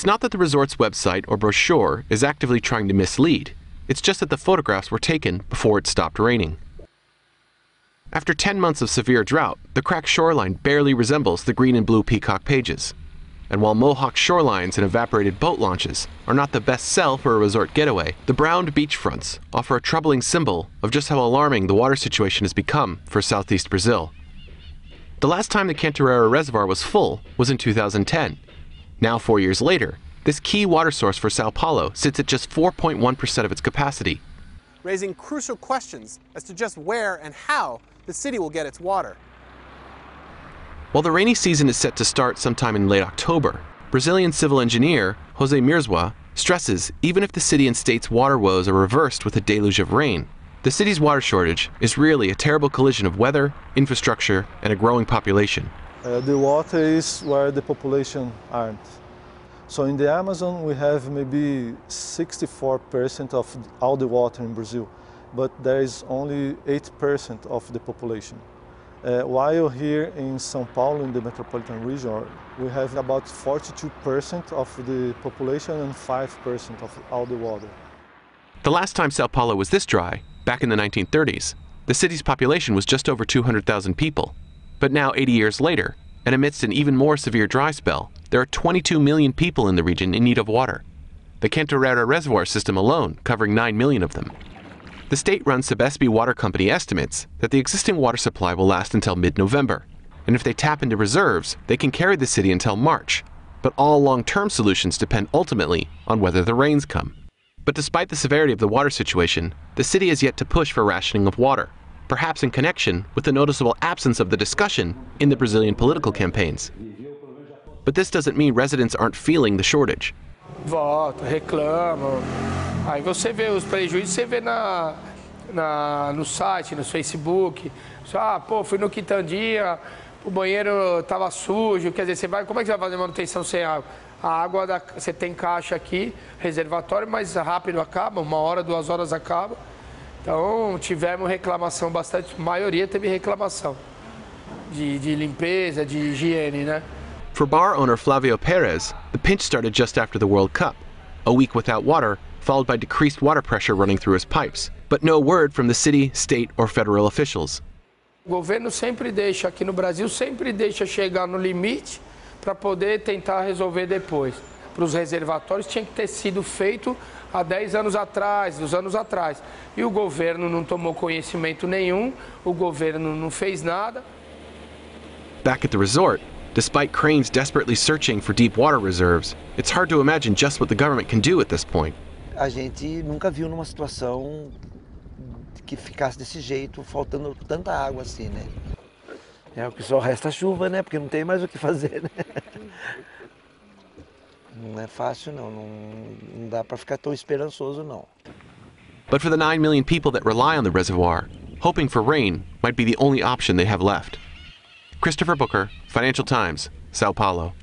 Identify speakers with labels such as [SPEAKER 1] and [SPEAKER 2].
[SPEAKER 1] It's not that the resort's website or brochure is actively trying to mislead. It's just that the photographs were taken before it stopped raining. After 10 months of severe drought, the cracked shoreline barely resembles the green and blue peacock pages. And while Mohawk shorelines and evaporated boat launches are not the best sell for a resort getaway, the browned beachfronts offer a troubling symbol of just how alarming the water situation has become for southeast Brazil. The last time the Cantareira Reservoir was full was in 2010. Now, 4 years later, this key water source for São Paulo sits at just 4.1% of its capacity,
[SPEAKER 2] raising crucial questions as to just where and how the city will get its water.
[SPEAKER 1] While the rainy season is set to start sometime in late October, Brazilian civil engineer José Mirzwa stresses even if the city and state's water woes are reversed with a deluge of rain, the city's water shortage is really a terrible collision of weather, infrastructure, and a growing population.
[SPEAKER 3] The water is where the population aren't. So in the Amazon we have maybe 64% of all the water in Brazil, but there is only 8% of the population. While here in São Paulo, in the metropolitan region, we have about 42% of the population and 5% of all the water.
[SPEAKER 1] The last time São Paulo was this dry, back in the 1930s, the city's population was just over 200,000 people. But now, 80 years later, and amidst an even more severe dry spell, there are 22 million people in the region in need of water. The Cantareira Reservoir system alone covering 9 million of them. The state-run Sabesp Water Company estimates that the existing water supply will last until mid-November, and if they tap into reserves, they can carry the city until March. But all long-term solutions depend ultimately on whether the rains come. But despite the severity of the water situation, the city has yet to push for rationing of water, perhaps in connection with the noticeable absence of the discussion in the Brazilian political campaigns. But this doesn't mean residents aren't feeling the shortage.
[SPEAKER 4] Voto, reclamam. Aí você vê os prejuízos, você vê no site, no Facebook. Ah, pô, fui no Quitandinha, o banheiro estava sujo. Quer dizer, você vai, como é que você vai fazer manutenção sem água? A água, você tem caixa aqui, reservatório, mas rápido acaba, 1 hora, 2 horas acaba. Então, tivemos reclamação bastante, a maioria teve reclamação de limpeza, de higiene, né?
[SPEAKER 1] For bar owner Flavio Perez, the pinch started just after the World Cup. A week without water, followed by decreased water pressure running through his pipes, but no word from the city, state, or federal officials.
[SPEAKER 4] O governo sempre deixa, aqui no Brasil, sempre deixa chegar no limite para poder tentar resolver depois. Para os reservatórios tinha que ter sido feito há 10 anos atrás, 2 anos atrás. E o governo não tomou conhecimento nenhum, o governo não fez nada.
[SPEAKER 1] Back at the resort, despite cranes desperately searching for deep water reserves, it's hard to imagine just what the government can do at this point.
[SPEAKER 5] A gente nunca viu numa situação que ficasse desse jeito, faltando tanta água assim, né? É o que só resta chuva, né? Porque não tem mais o que fazer, né? Não é fácil, não dá para ficar tão esperançoso, não.
[SPEAKER 1] But for the 9 million people that rely on the reservoir, hoping for rain might be the only option they have left. Christopher Booker, Financial Times, São Paulo.